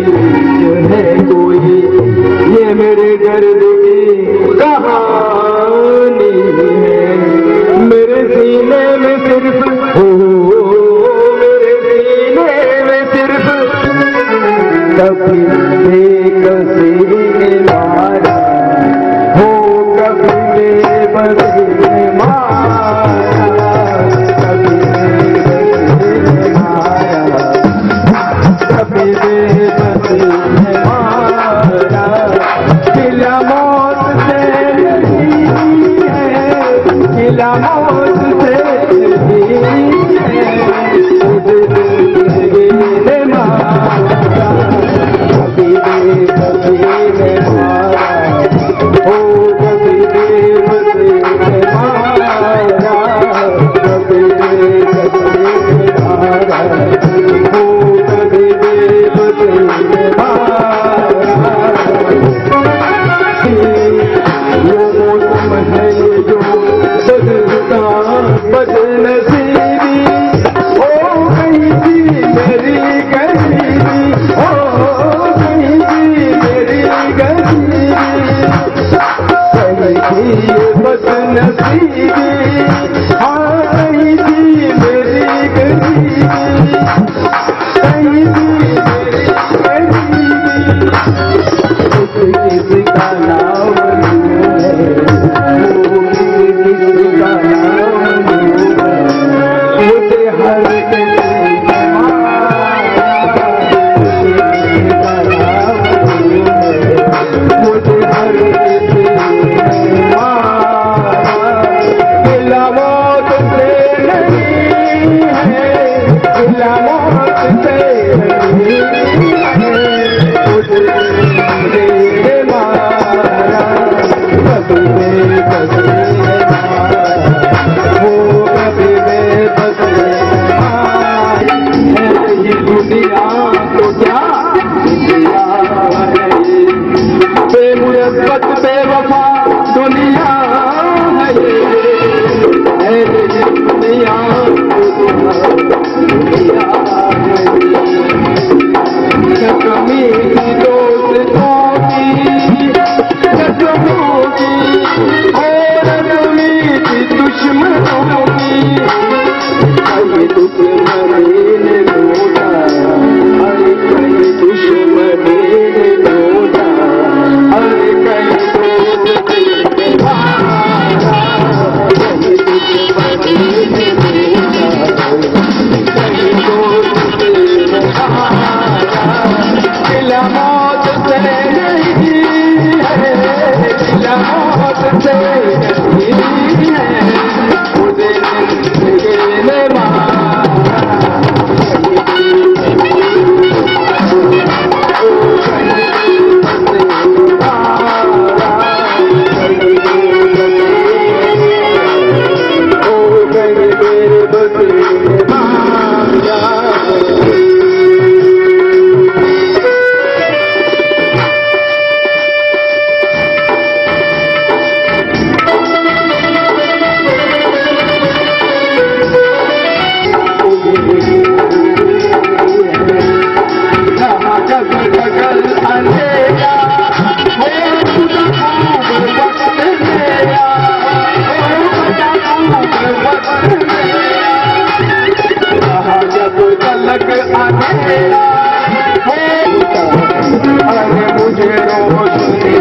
है कोई, ये मेरे दर्द की कहानी है। मेरे सीने में सिर्फ मेरे सीने में सिर्फ कभी बेकसी ने मारा हो, कभी बेबसी ने मारा, कभी बेबसी ने मारा, कभी बेबसी ने मारा। किला मौत से नहीं है, किला मौत से नहीं है, मुझे जिंदगी ने मारा, कभी बेबसी ने मारा हो, कभी बेबसी ने मारा, कभी बेबसी ने मारा हो, कभी बेबसी ने मारा। वो मौसम है जो बदलता बदनसीबी हो गई थी मेरी गरीबी, हो गई थी मेरी गरीबी, गई थी बदनसीबी, हाँ गई थी मेरी गरीबी, गई थी मेरी गरीबी। किसका नाम है, किसका नाम है, मुझे हर किसका नाम है, मुझे हर किसका किला मौत से नहीं है, किला मौत से नहीं है, मुझे ने मारा, कभी बेबसी ने मारा हो, कभी बेबसी ने मारा। ये दुनिया तो क्या दुनिया है, बेमुरब्बत बेवफा दुनिया है ये, दुनिया तो दुनिया है। कमी दोस्तों की कसमों की और कमी दुश्मनों की, कई दुश्मनी ने लूटा, अरे कई दुश्मनी ने लूटा, अरे कई दोस्त ने मारा, कई दुश्मनी ने लूटा, कई दोस्त ने मारा। किला मौत से नहीं है, किला मौत से नहीं है, मुझे जिंदगी ने मारा, अरे मुझे रोशनी